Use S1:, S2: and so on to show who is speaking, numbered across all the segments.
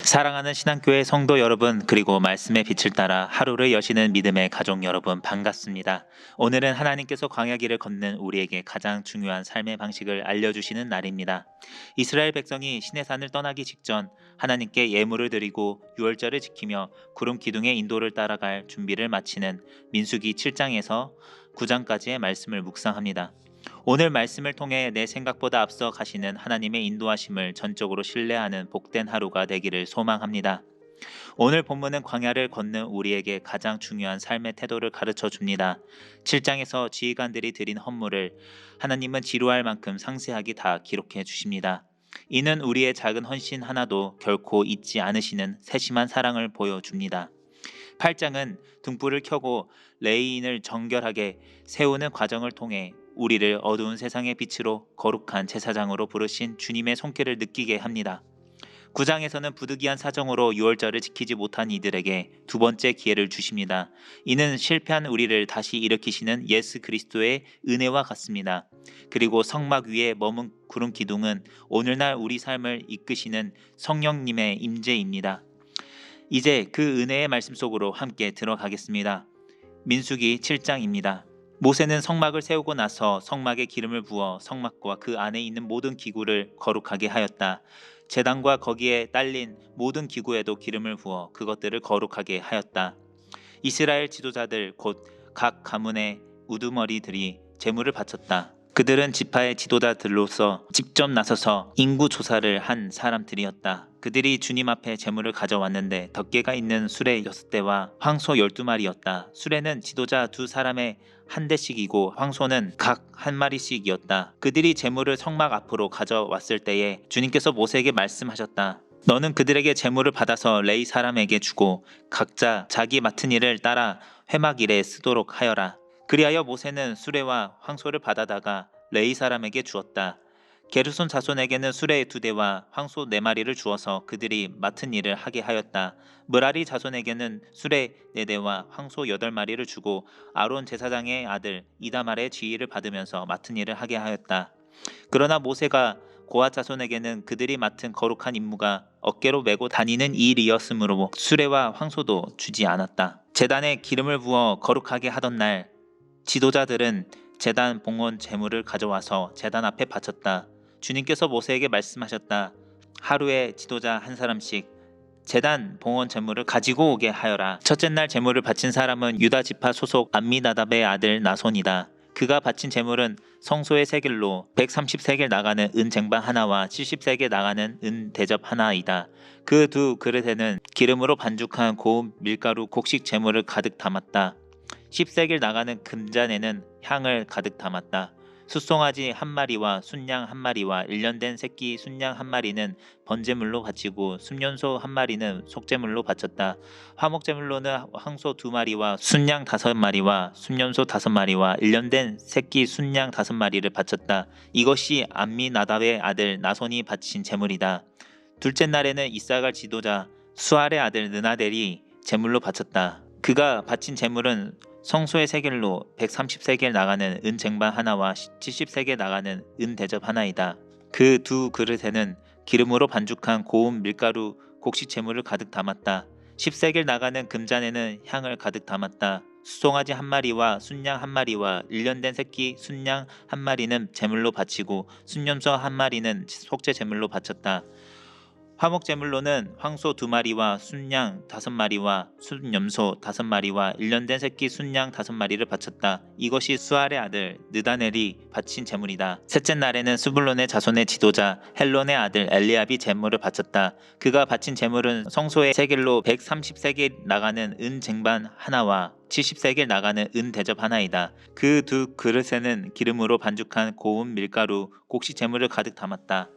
S1: 사랑하는 신앙교회 성도 여러분, 그리고 말씀의 빛을 따라 하루를 여시는 믿음의 가족 여러분, 반갑습니다. 오늘은 하나님께서 광야길을 걷는 우리에게 가장 중요한 삶의 방식을 알려주시는 날입니다. 이스라엘 백성이 시내산을 떠나기 직전 하나님께 예물을 드리고 유월절을 지키며 구름 기둥의 인도를 따라갈 준비를 마치는 민수기 7장에서 9장까지의 말씀을 묵상합니다. 오늘 말씀을 통해 내 생각보다 앞서 가시는 하나님의 인도하심을 전적으로 신뢰하는 복된 하루가 되기를 소망합니다. 오늘 본문은 광야를 걷는 우리에게 가장 중요한 삶의 태도를 가르쳐 줍니다. 7장에서 지휘관들이 드린 헌물을 하나님은 지루할 만큼 상세하게 다 기록해 주십니다. 이는 우리의 작은 헌신 하나도 결코 잊지 않으시는 세심한 사랑을 보여줍니다. 8장은 등불을 켜고 레위인을 정결하게 세우는 과정을 통해 우리를 어두운 세상의 빛으로 거룩한 제사장으로 부르신 주님의 손길을 느끼게 합니다. 9장에서는 부득이한 사정으로 유월절을 지키지 못한 이들에게 두 번째 기회를 주십니다. 이는 실패한 우리를 다시 일으키시는 예수 그리스도의 은혜와 같습니다. 그리고 성막 위에 머문 구름 기둥은 오늘날 우리 삶을 이끄시는 성령님의 임재입니다. 이제 그 은혜의 말씀 속으로 함께 들어가겠습니다. 민수기 7장입니다. 모세는 성막을 세우고 나서 성막에 기름을 부어 성막과 그 안에 있는 모든 기구를 거룩하게 하였다. 제단과 거기에 딸린 모든 기구에도 기름을 부어 그것들을 거룩하게 하였다. 이스라엘 지도자들 곧 각 가문의 우두머리들이 제물을 바쳤다. 그들은 지파의 지도자들로서 직접 나서서 인구 조사를 한 사람들이었다. 그들이 주님 앞에 제물을 가져왔는데 덮개가 있는 수레 6대와 황소 12마리였다. 수레는 지도자 2사람의 한 대씩이고 황소는 각 한 마리씩이었다. 그들이 제물을 성막 앞으로 가져왔을 때에 주님께서 모세에게 말씀하셨다. 너는 그들에게 제물을 받아서 레위 사람에게 주고 각자 자기 맡은 일을 따라 회막 일에 쓰도록 하여라. 그리하여 모세는 수레와 황소를 받아다가 레위 사람에게 주었다. 게르손 자손에게는 수레 2대와 황소 4마리를 주어서 그들이 맡은 일을 하게 하였다. 므라리 자손에게는 수레 4대와 황소 8마리를 주고 아론 제사장의 아들 이다말의 지휘를 받으면서 맡은 일을 하게 하였다. 그러나 모세가 고앗 자손에게는 그들이 맡은 거룩한 임무가 어깨로 메고 다니는 일이었으므로 수레와 황소도 주지 않았다. 제단에 기름을 부어 거룩하게 하던 날 지도자들은 제단 봉헌 제물을 가져와서 제단 앞에 바쳤다. 주님께서 모세에게 말씀하셨다. 하루에 지도자 한 사람씩 제단 봉헌 제물을 가지고 오게 하여라. 첫째 날 제물을 바친 사람은 유다 지파 소속 암미나답의 아들 나손이다. 그가 바친 제물은 성소의 세겔로 130세겔 나가는 은 쟁반 하나와 70세겔 나가는 은 대접 하나이다. 그 두 그릇에는 기름으로 반죽한 고운 밀가루 곡식 제물을 가득 담았다. 10세겔 나가는 금잔에는 향을 가득 담았다. 숫송아지 1마리와 순양 1마리와 1년 된 새끼 순양 1마리는 번제물로 바치고 순년소 1마리는 속제물로 바쳤다. 화목제물로는 황소 2마리와 순양 5마리와 순년소 5마리와 1년 된 새끼 순양 5마리를 바쳤다. 이것이 암미나답의 아들 나손이 바친 제물이다. 둘째 날에는 이사갈 지도자 수알의 아들 느나델이 제물로 바쳤다. 그가 바친 제물은 성소의 세겔로 130세겔 나가는 은 쟁반 하나와 70세겔 나가는 은 대접 하나이다. 그 두 그릇에는 기름으로 반죽한 고운 밀가루 곡식 제물을 가득 담았다. 10세겔 나가는 금잔에는 향을 가득 담았다. 수송아지 1마리와 순양 1마리와 1년 된 새끼 순양 1마리는 제물로 바치고 순염소 1마리는 속죄 제물로 바쳤다. 화목제물로는 황소 2마리와 순양 5마리와 순염소 5마리와 1년 된 새끼 순양 5마리를 바쳤다. 이것이 수알의 아들 느다넬이 바친 제물이다. 셋째 날에는 스불론의 자손의 지도자 헬론의 아들 엘리압이 제물을 바쳤다. 그가 바친 제물은 성소의 세겔로 130세겔 나가는 은 쟁반 하나와 70세겔 나가는 은 대접 하나이다. 그 두 그릇에는 기름으로 반죽한 고운 밀가루 곡식 제물을 가득 담았다.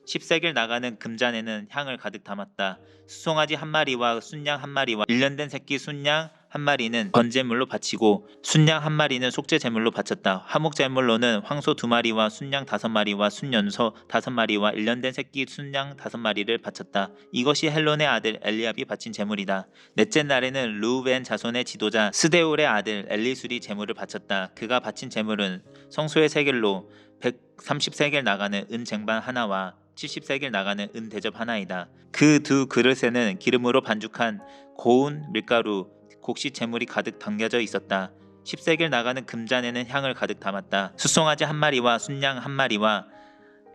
S1: 10세겔 나가는 금잔에는 향을 가득 담았다. 수송아지 1마리와 순양 1마리와 1년 된 새끼 순양 1마리는 번제물로 바치고 순양 1마리는 속죄 제물로 바쳤다. 화목 제물로는 황소 2마리와 순양 5마리와 순연소 5마리와 1년 된 새끼 순양 5마리를 바쳤다. 이것이 헬론의 아들 엘리압이 바친 제물이다. 넷째 날에는 르우벤 자손의 지도자 스데울의 아들 엘리술이 제물을 바쳤다. 그가 바친 제물은 성소의 세겔로 130세겔 나가는 은 쟁반 하나와 70세겔 나가는 은 대접 하나이다. 그 두 그릇에는 기름으로 반죽한 고운 밀가루 곡식 재물이 가득 담겨져 있었다. 10세겔 나가는 금잔에는 향을 가득 담았다. 숫송아지 한 마리와 순양 한 마리와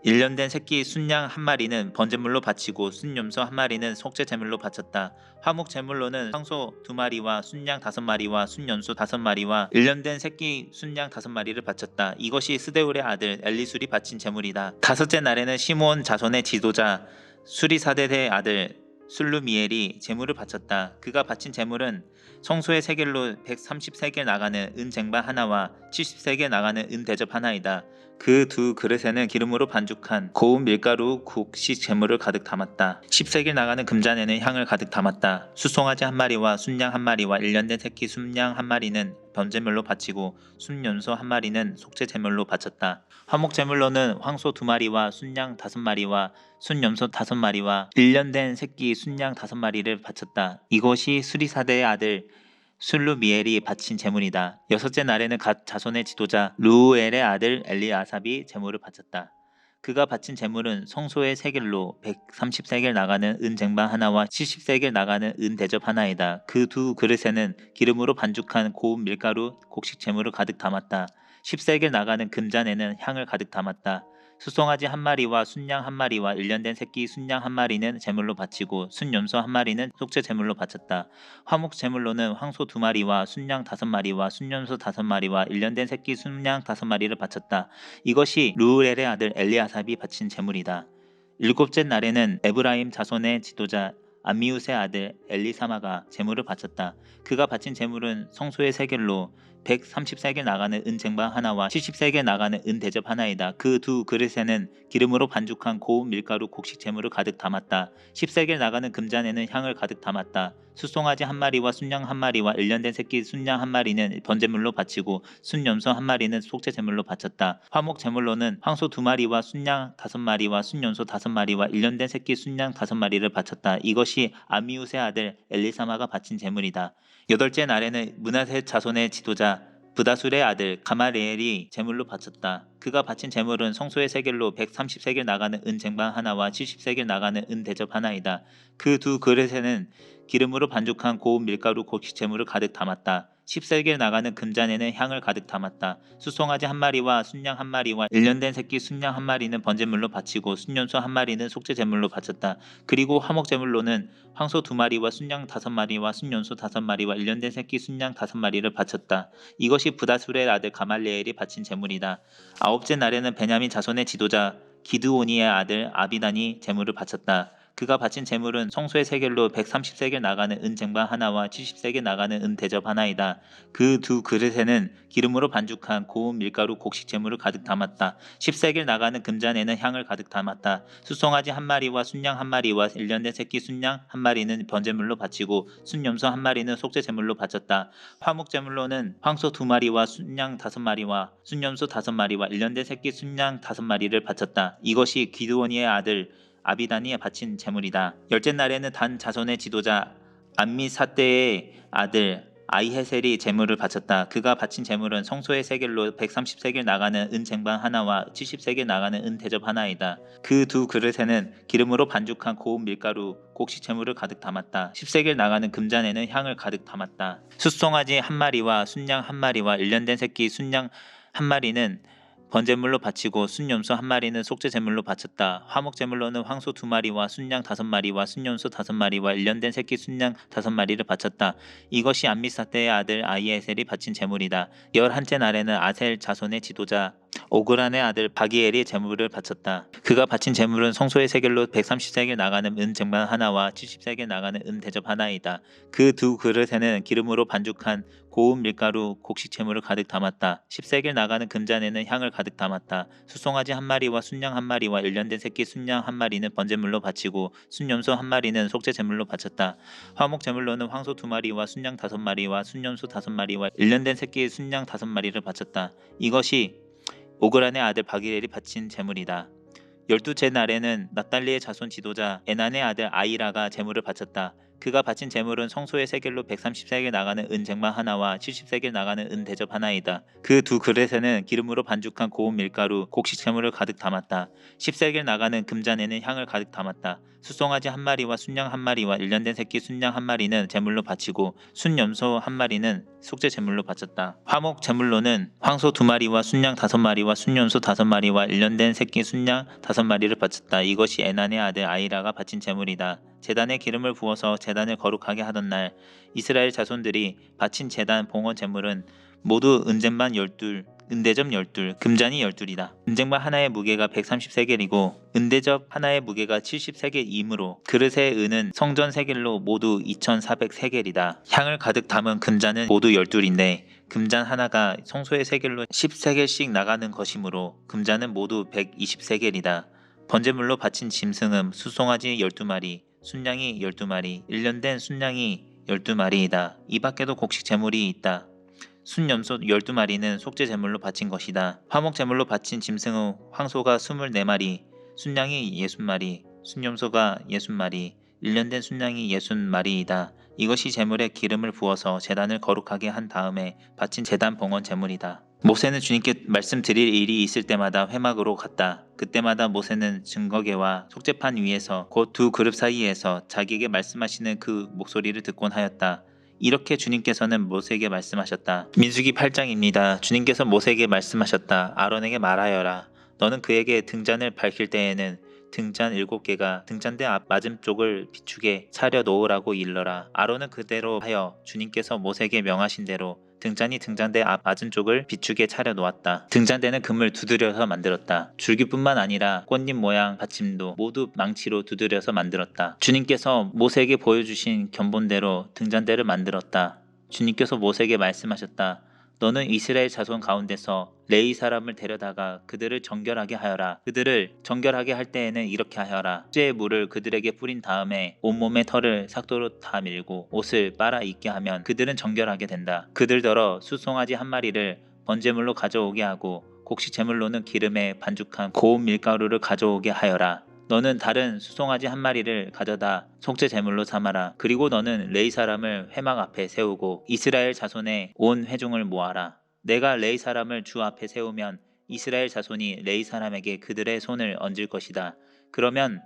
S1: 1년 된 새끼 순양 한 마리는 번제물로 바치고 순염소 한 마리는 속죄 제물로 바쳤다. 화목 제물로는 황소 2마리와 순양 5마리와 순염소 5마리와 1년 된 새끼 순양 5마리를 바쳤다. 이것이 스데울의 아들 엘리술이 바친 제물이다. 다섯째 날에는 시므온 자손의 지도자 수리사데의 아들 술루미엘이 제물을 바쳤다. 그가 바친 제물은 성소의 세겔로 130세겔 나가는 은 쟁반 하나와 70세겔 나가는 은 대접 하나이다. 그 두 그릇에는 기름으로 반죽한 고운 밀가루 곡식 제물을 가득 담았다. 10세겔 나가는 금잔에는 향을 가득 담았다. 숫송아지 한 마리와 순양 한 마리와 1년 된 새끼 순양 한 마리는 번제물로 바치고 순염소 한 마리는 속죄 제물로 바쳤다. 화목 제물로는 황소 2마리와 순양 5마리와 순염소 5마리와 1년 된 새끼 순양 5마리를 바쳤다. 이것이 수리사대의 아들 술루미엘이 바친 제물이다. 여섯째 날에는 갓 자손의 지도자 루엘의 아들 엘리아삽이 제물을 바쳤다. 그가 바친 제물은 성소의 세겔로 130세겔 나가는 은 쟁반 하나와 70세겔 나가는 은 대접 하나이다. 그 두 그릇에는 기름으로 반죽한 고운 밀가루 곡식 제물을 가득 담았다. 10세겔 나가는 금잔에는 향을 가득 담았다. 숫송아지 한 마리와 순양 한 마리와 1년 된 새끼 순양 한 마리는 제물로 바치고 순염소 한 마리는 속죄 제물로 바쳤다. 화목 제물로는 황소 2마리와 순양 5마리와 순염소 5마리와 1년 된 새끼 순양 5마리를 바쳤다. 이것이 루엘의 아들 엘리아삽이 바친 제물이다. 일곱째 날에는 에브라임 자손의 지도자 암미웃의 아들 엘리사마가 제물을 바쳤다. 그가 바친 제물은 성소의 세겔로 130세겔 나가는 은 쟁반 하나와 70세겔 나가는 은 대접 하나이다. 그 두 그릇에는 기름으로 반죽한 고운 밀가루 곡식 제물을 가득 담았다. 10세겔 나가는 금잔에는 향을 가득 담았다. 숫송아지 한 마리와 순양 한 마리와 1년 된 새끼 순양 한 마리는 번제물로 바치고 순염소 한 마리는 속죄 제물로 바쳤다. 화목 제물로는 황소 2마리와 순양 5마리와 순염소 5마리와 1년 된 새끼 순양 5마리를 바쳤다. 이것이 아미웃의 아들 엘리사마가 바친 제물이다. 여덟째 날에는 므낫의 자손의 지도자 브다술의 아들 가말리엘이 제물로 바쳤다. 그가 바친 제물은 성소의 세겔로 130세겔 나가는 은 쟁반 하나와 70세겔 나가는 은 대접 하나이다. 그 두 그릇에는 기름으로 반죽한 고운 밀가루 곡식 제물을 가득 담았다. 10세겔 나가는 금잔에는 향을 가득 담았다. 숫송아지 한 마리와 순양 한 마리와 1년 된 새끼 순양 한 마리는 번제물로 바치고 순염소 한 마리는 속죄 제물로 바쳤다. 그리고 화목 제물로는 황소 2마리와 순양 5마리와 순염소 5마리와 1년 된 새끼 순양 5마리를 바쳤다. 이것이 브다술의 아들 가말리엘이 바친 제물이다. 아홉째 날에는 베냐민 자손의 지도자 기드오니의 아들 아비단이 제물을 바쳤다. 그가 바친 제물은 성소의 세겔로 130세겔 나가는 은 쟁반 하나와 70세겔 나가는 은 대접 하나이다. 그 두 그릇에는 기름으로 반죽한 고운 밀가루 곡식 제물을 가득 담았다. 10세겔 나가는 금잔에는 향을 가득 담았다. 숫송아지 한 마리와 순양 한 마리와 1년 된 새끼 순양 한 마리는 번제물로 바치고 순염소 한 마리는 속죄 제물로 바쳤다. 화목 제물로는 황소 2마리와 순양 5마리와 순염소 5마리와 1년 된 새끼 순양 5마리를 바쳤다. 이것이 기드온이의 아들 아비단이 바친 제물이다. 열째 날에는 단 자손의 지도자 암미사대의 아들 아이헤셀이 제물을 바쳤다. 그가 바친 제물은 성소의 세겔로 130세겔 나가는 은 쟁반 하나와 70세겔 나가는 은 대접 하나이다. 그 두 그릇에는 기름으로 반죽한 고운 밀가루 곡식 제물을 가득 담았다. 10세겔 나가는 금잔에는 향을 가득 담았다. 숫송아지 한 마리와 순양 한 마리와 1년 된 새끼 순양 한 마리는 번제물로 바치고 순염소 한 마리는 속죄 제물로 바쳤다. 화목 제물로는 황소 2마리와 순양 5마리와 순염소 5마리와 1년 된 새끼 순양 5마리를 바쳤다. 이것이 암미사대의 아들 아이에셀이 바친 제물이다. 11째 날에는 아셀 자손의 지도자 오그란의 아들 바기엘이 제물을 바쳤다. 그가 바친 제물은 성소의 세겔로 130세겔 나가는 은 쟁반 하나와 70세겔 나가는 은 대접 하나이다. 그 두 그릇에는 기름으로 반죽한 고운 밀가루 곡식 제물을 가득 담았다. 10세겔 나가는 금잔에는 향을 가득 담았다. 숫송아지 한 마리와 순양 한 마리와 1년 된 새끼 순양 한 마리는 번제물로 바치고 순염소 한 마리는 속죄 제물로 바쳤다. 화목 제물로는 황소 2마리와 순양 5마리와 순염소 5마리와 1년 된 새끼 순양 5마리를 바쳤다. 이것이 오그란의 아들 바기엘이 바친 제물이다. 12째 날에는 납달리의 자손 지도자 에난의 아들 아이라가 제물을 바쳤다. 그가 바친 제물은 성소의 세겔로 130세겔 나가는 은쟁반 하나와 70세겔 나가는 은대접 하나이다. 그 두 그릇에는 기름으로 반죽한 고운 밀가루, 곡식 제물을 가득 담았다. 10세겔 나가는 금잔에는 향을 가득 담았다. 수송아지 한 마리와 순양 한 마리와 일년된 새끼 순양 한 마리는 제물로 바치고 순염소 한 마리는 속죄 제물로 바쳤다. 화목 제물로는 황소 2마리와 순양 5마리와 순염소 5마리와 일년된 새끼 순양 5마리를 바쳤다. 이것이 에난의 아들 아이라가 바친 제물이다. 제단에 기름을 부어서 제단을 거룩하게 하던 날 이스라엘 자손들이 바친 제단 봉헌 제물은 모두 은쟁반 12, 은대접 12, 금잔이 12이다. 은쟁반 하나의 무게가 130세겔이고 은대접 하나의 무게가 70세겔이므로 그릇의 은은 성전 세겔로 모두 2400세겔이다. 향을 가득 담은 금잔은 모두 12인데 금잔 하나가 성소의 세겔로 10세겔씩 나가는 것이므로 금잔은 모두 120세겔이다. 번제물로 바친 짐승은 수송아지 12마리, 순양이 12마리, 일년된 순양이 12마리이다. 이 밖에도 곡식 제물이 있다. 순염소 12마리는 속죄 제물로 바친 것이다. 화목 제물로 바친 짐승은 황소가 24마리, 순양이 60마리, 순염소가 60마리, 일년된 순양이 60마리이다. 이것이 제물에 기름을 부어서 제단을 거룩하게 한 다음에 바친 제단 봉헌 제물이다. 모세는 주님께 말씀드릴 일이 있을 때마다 회막으로 갔다. 그때마다 모세는 증거궤와 속죄판 위에서 곧 두 그릇 사이에서 자기에게 말씀하시는 그 목소리를 듣곤 하였다. 이렇게 주님께서는 모세에게 말씀하셨다. 민수기 8장입니다. 주님께서 모세에게 말씀하셨다. 아론에게 말하여라. 너는 그에게 등잔을 밝힐 때에는 등잔 7개가 등잔대 앞 맞은쪽을 비추게 차려 놓으라고 일러라. 아론은 그대로 하여 주님께서 모세에게 명하신 대로 등잔이 등잔대 앞 맞은쪽을 비추게 차려 놓았다. 등잔대는 금을 두드려서 만들었다. 줄기뿐만 아니라 꽃잎 모양 받침도 모두 망치로 두드려서 만들었다. 주님께서 모세에게 보여주신 견본대로 등잔대를 만들었다. 주님께서 모세에게 말씀하셨다. 너는 이스라엘 자손 가운데서 레위 사람을 데려다가 그들을 정결하게 하여라. 그들을 정결하게 할 때에는 이렇게 하여라. 수제의 물을 그들에게 뿌린 다음에 온몸의 털을 삭도로 다 밀고 옷을 빨아 입게 하면 그들은 정결하게 된다. 그들더러 수송아지 한 마리를 번제물로 가져오게 하고 곡식 제물로는 기름에 반죽한 고운 밀가루를 가져오게 하여라. 너는 다른 수송아지 한 마리를 가져다 속죄 제물로 삼아라. 그리고 너는 레위 사람을 회막 앞에 세우고 이스라엘 자손의 온 회중을 모아라. 내가 레위 사람을 주 앞에 세우면 이스라엘 자손이 레위 사람에게 그들의 손을 얹을 것이다. 그러면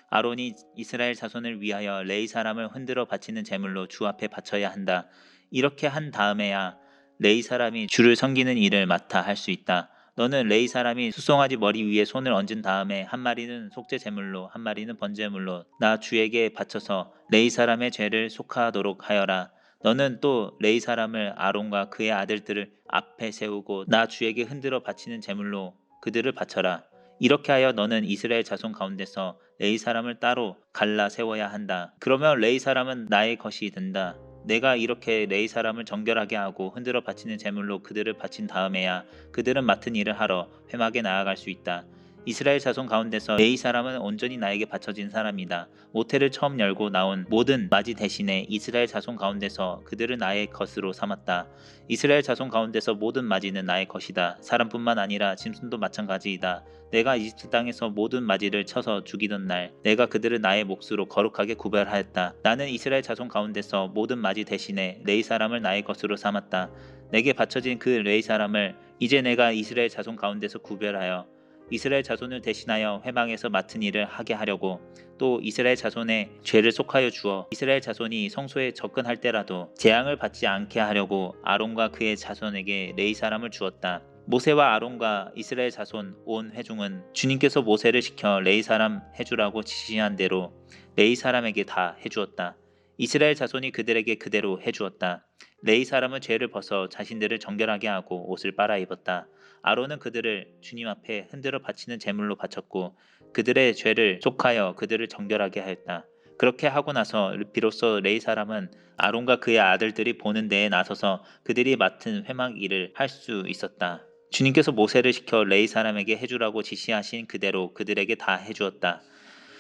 S1: 아론이 이스라엘 자손을 위하여 레위 사람을 흔들어 바치는 제물로 주 앞에 바쳐야 한다. 이렇게 한 다음에야 레위 사람이 주를 섬기는 일을 맡아 할 수 있다. 너는 레위 사람이 수송아지 머리 위에 손을 얹은 다음에 한 마리는 속죄 제물로 한 마리는 번제물로 나 주에게 바쳐서 레위 사람의 죄를 속하도록 하여라. 너는 또 레위 사람을 아론과 그의 아들들을 앞에 세우고 나 주에게 흔들어 바치는 제물로 그들을 바쳐라. 이렇게 하여 너는 이스라엘 자손 가운데서 레위 사람을 따로 갈라 세워야 한다. 그러면 레위 사람은 나의 것이 된다. 내가 이렇게 레위 사람을 정결하게 하고 흔들어 바치는 제물로 그들을 바친 다음에야 그들은 맡은 일을 하러 회막에 나아갈 수 있다. 이스라엘 자손 가운데서 레위 사람은 온전히 나에게 바쳐진 사람이다. 모태를 처음 열고 나온 모든 맞이 대신에 이스라엘 자손 가운데서 그들을 나의 것으로 삼았다. 이스라엘 자손 가운데서 모든 맞이는 나의 것이다. 사람뿐만 아니라 짐승도 마찬가지이다. 내가 이집트 땅에서 모든 맞이를 쳐서 죽이던 날 내가 그들을 나의 몫으로 거룩하게 구별하였다. 나는 이스라엘 자손 가운데서 모든 맞이 대신에 레위 사람을 나의 것으로 삼았다. 내게 바쳐진 그 레위 사람을 이제 내가 이스라엘 자손 가운데서 구별하여 이스라엘 자손을 대신하여 회막에서 맡은 일을 하게 하려고 또 이스라엘 자손의 죄를 속하여 주어 이스라엘 자손이 성소에 접근할 때라도 재앙을 받지 않게 하려고 아론과 그의 자손에게 레위 사람을 주었다. 모세와 아론과 이스라엘 자손 온 회중은 주님께서 모세를 시켜 레위 사람 해주라고 지시한 대로 레위 사람에게 다 해주었다. 이스라엘 자손이 그들에게 그대로 해주었다. 레위 사람은 죄를 벗어 자신들을 정결하게 하고 옷을 빨아 입었다. 아론은 그들을 주님 앞에 흔들어 바치는 제물로 바쳤고 그들의 죄를 속하여 그들을 정결하게 하였다. 그렇게 하고 나서 비로소 레위 사람은 아론과 그의 아들들이 보는 데에 나서서 그들이 맡은 회막 일을 할 수 있었다. 주님께서 모세를 시켜 레위 사람에게 해주라고 지시하신 그대로 그들에게 다 해주었다.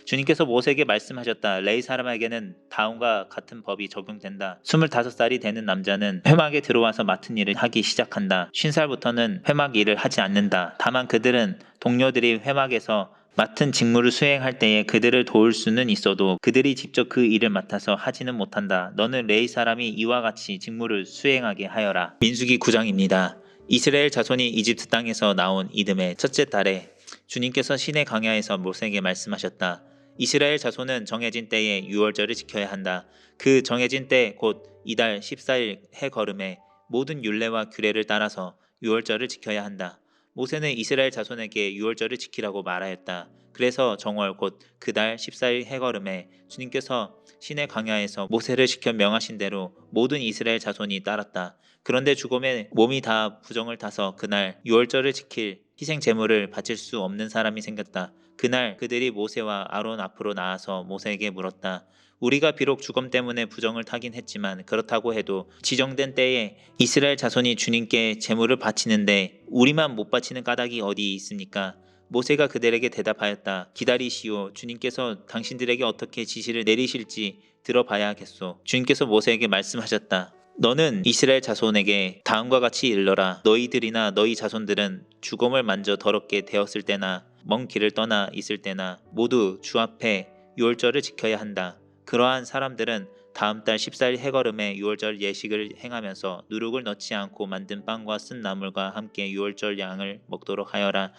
S1: 주님께서 모세에게 말씀하셨다. 레위 사람에게는 다음과 같은 법이 적용된다. 25살이 되는 남자는 회막에 들어와서 맡은 일을 하기 시작한다. 50살부터는 회막 일을 하지 않는다. 다만 그들은 동료들이 회막에서 맡은 직무를 수행할 때에 그들을 도울 수는 있어도 그들이 직접 그 일을 맡아서 하지는 못한다. 너는 레위 사람이 이와 같이 직무를 수행하게 하여라. 민수기 9장입니다. 이스라엘 자손이 이집트 땅에서 나온 이듬해 첫째 달에 주님께서 시내 광야에서 모세에게 말씀하셨다. 이스라엘 자손은 정해진 때에 유월절을 지켜야 한다. 그 정해진 때 곧 이달 14일 해걸음에 모든 율례와 규례를 따라서 유월절을 지켜야 한다. 모세는 이스라엘 자손에게 유월절을 지키라고 말하였다. 그래서 정월 곧 그달 14일 해걸음에 주님께서 시내 광야에서 모세를 시켜 명하신 대로 모든 이스라엘 자손이 따랐다. 그런데 죽음에 몸이 다 부정을 타서 그날 유월절을 지킬 희생 제물을 바칠 수 없는 사람이 생겼다. 그날 그들이 모세와 아론 앞으로 나와서 모세에게 물었다. 우리가 비록 죽음 때문에 부정을 타긴 했지만 그렇다고 해도 지정된 때에 이스라엘 자손이 주님께 제물을 바치는데 우리만 못 바치는 까닭이 어디 있습니까? 모세가 그들에게 대답하였다. 기다리시오. 주님께서 당신들에게 어떻게 지시를 내리실지 들어봐야겠소. 주님께서 모세에게 말씀하셨다. 너는 이스라엘 자손에게 다음과 같이 일러라. 너희들이나 너희 자손들은 죽음을 만져 더럽게 되었을 때나 먼 길을 떠나 있을 때나 모두 주 앞에 유월절을 지켜야 한다. 그러한 사람들은 다음 달 14일 해걸음에 유월절 예식을 행하면서 누룩을 넣지 않고 만든 빵과 쓴 나물과 함께 유월절 양을 먹도록 하여라.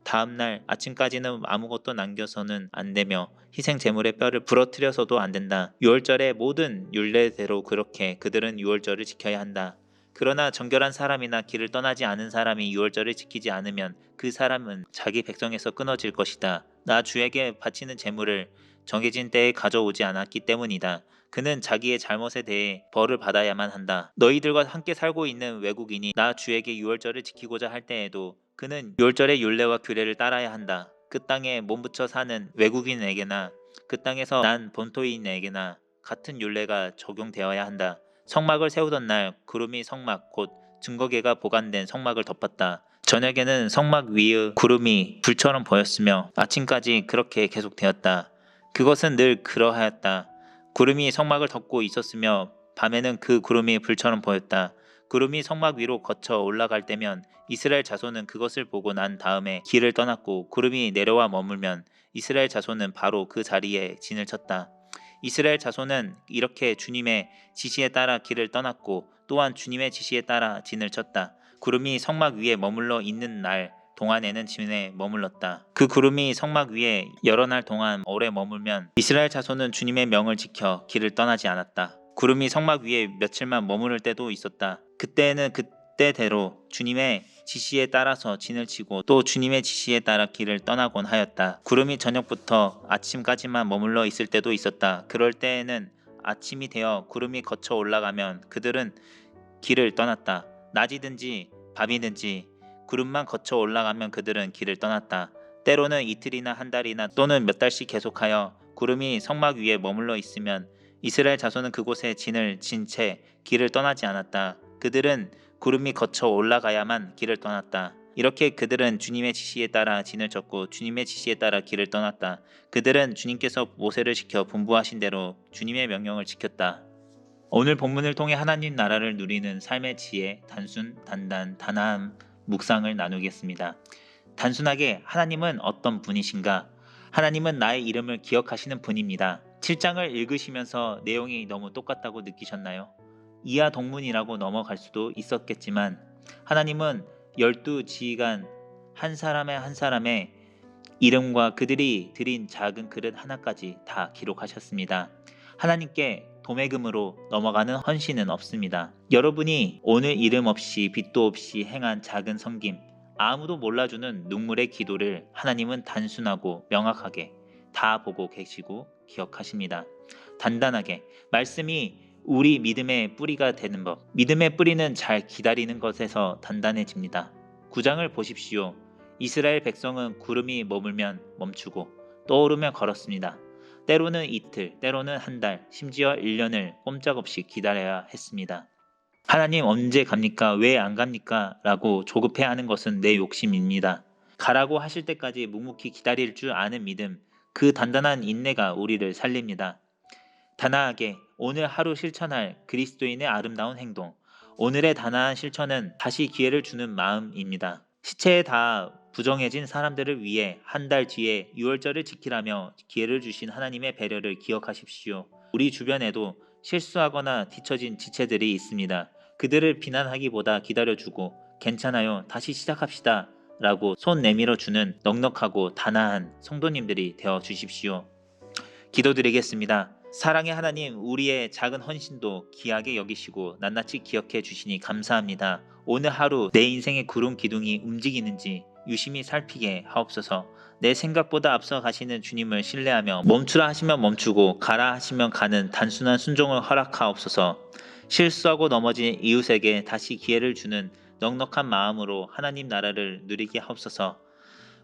S1: 다음 날 아침까지는 아무것도 남겨서는 안 되며 희생 제물의 뼈를 부러뜨려서도 안 된다. 유월절의 모든 율례대로 그렇게 그들은 유월절을 지켜야 한다. 그러나 정결한 사람이나 길을 떠나지 않은 사람이 유월절을 지키지 않으면 그 사람은 자기 백성에서 끊어질 것이다. 나 주에게 바치는 제물을 정해진 때에 가져오지 않았기 때문이다. 그는 자기의 잘못에 대해 벌을 받아야만 한다. 너희들과 함께 살고 있는 외국인이 나 주에게 유월절을 지키고자 할 때에도 그는 유월절의 율례와 규례를 따라야 한다. 그 땅에 몸붙여 사는 외국인에게나 그 땅에서 난 본토인에게나 같은 율례가 적용되어야 한다. 성막을 세우던 날 구름이 성막 곧 증거궤가 보관된 성막을 덮었다. 저녁에는 성막 위의 구름이 불처럼 보였으며 아침까지 그렇게 계속되었다. 그것은 늘 그러하였다. 구름이 성막을 덮고 있었으며 밤에는 그 구름이 불처럼 보였다. 구름이 성막 위로 거쳐 올라갈 때면 이스라엘 자손은 그것을 보고 난 다음에 길을 떠났고 구름이 내려와 머물면 이스라엘 자손은 바로 그 자리에 진을 쳤다. 이스라엘 자손은 이렇게 주님의 지시에 따라 길을 떠났고 또한 주님의 지시에 따라 진을 쳤다. 구름이 성막 위에 머물러 있는 날 동안에는 진에 머물렀다. 그 구름이 성막 위에 여러 날 동안 오래 머물면 이스라엘 자손은 주님의 명을 지켜 길을 떠나지 않았다. 구름이 성막 위에 며칠만 머무를 때도 있었다. 그때는 그때대로 주님의 지시에 따라서 진을 치고 또 주님의 지시에 따라 길을 떠나곤 하였다. 구름이 저녁부터 아침까지만 머물러 있을 때도 있었다. 그럴 때에는 아침이 되어 구름이 거쳐 올라가면 그들은 길을 떠났다. 낮이든지 밤이든지 구름만 거쳐 올라가면 그들은 길을 떠났다. 때로는 이틀이나 한 달이나 또는 몇 달씩 계속하여 구름이 성막 위에 머물러 있으면 이스라엘 자손은 그곳에 진을 친 채 길을 떠나지 않았다. 그들은 구름이 거쳐 올라가야만 길을 떠났다. 이렇게 그들은 주님의 지시에 따라 진을 쳤고 주님의 지시에 따라 길을 떠났다. 그들은 주님께서 모세를 시켜 분부하신 대로 주님의 명령을 지켰다. 오늘 본문을 통해 하나님 나라를 누리는 삶의 지혜, 단순, 단단, 단아함, 묵상을 나누겠습니다. 단순하게 하나님은 어떤 분이신가? 하나님은 나의 이름을 기억하시는 분입니다. 7장을 읽으시면서 내용이 너무 똑같다고 느끼셨나요? 이하 동문이라고 넘어갈 수도 있었겠지만 하나님은 12지휘관 한 사람의 한 사람의 이름과 그들이 드린 작은 그릇 하나까지 다 기록하셨습니다. 하나님께 도매금으로 넘어가는 헌신은 없습니다. 여러분이 오늘 이름 없이 빛도 없이 행한 작은 섬김, 아무도 몰라주는 눈물의 기도를 하나님은 단순하고 명확하게 다 보고 계시고 기억하십니다. 단단하게 말씀이 우리 믿음의 뿌리가 되는 법, 믿음의 뿌리는 잘 기다리는 것에서 단단해집니다. 9장을 보십시오. 이스라엘 백성은 구름이 머물면 멈추고 떠오르면 걸었습니다. 때로는 이틀, 때로는 한 달, 심지어 1년을 꼼짝없이 기다려야 했습니다. 하나님 언제 갑니까? 왜 안 갑니까? 라고 조급해하는 것은 내 욕심입니다. 가라고 하실 때까지 묵묵히 기다릴 줄 아는 믿음, 그 단단한 인내가 우리를 살립니다. 단아하게 오늘 하루 실천할 그리스도인의 아름다운 행동, 오늘의 단아한 실천은 다시 기회를 주는 마음입니다. 시체에 다 부정해진 사람들을 위해 한 달 뒤에 유월절을 지키라며 기회를 주신 하나님의 배려를 기억하십시오. 우리 주변에도 실수하거나 뒤처진 지체들이 있습니다. 그들을 비난하기보다 기다려주고 괜찮아요. 다시 시작합시다. 라고 손 내밀어 주는 넉넉하고 단아한 성도님들이 되어 주십시오. 기도드리겠습니다. 사랑의 하나님, 우리의 작은 헌신도 귀하게 여기시고 낱낱이 기억해 주시니 감사합니다. 오늘 하루 내 인생의 구름 기둥이 움직이는지 유심히 살피게 하옵소서. 내 생각보다 앞서 가시는 주님을 신뢰하며 멈추라 하시면 멈추고 가라 하시면 가는 단순한 순종을 허락하옵소서. 실수하고 넘어진 이웃에게 다시 기회를 주는 넉넉한 마음으로 하나님 나라를 누리게 하옵소서.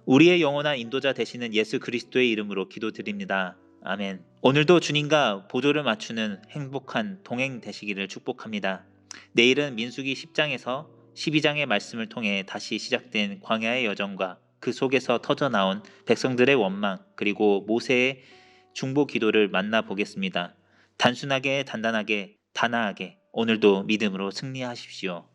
S1: 우리의 영원한 인도자 되시는 예수 그리스도의 이름으로 기도드립니다. 아멘. 오늘도 주님과 보조를 맞추는 행복한 동행 되시기를 축복합니다. 내일은 민수기 10장에서 12장의 말씀을 통해 다시 시작된 광야의 여정과 그 속에서 터져나온 백성들의 원망 그리고 모세의 중보 기도를 만나보겠습니다. 단순하게 단단하게 단아하게 오늘도 믿음으로 승리하십시오.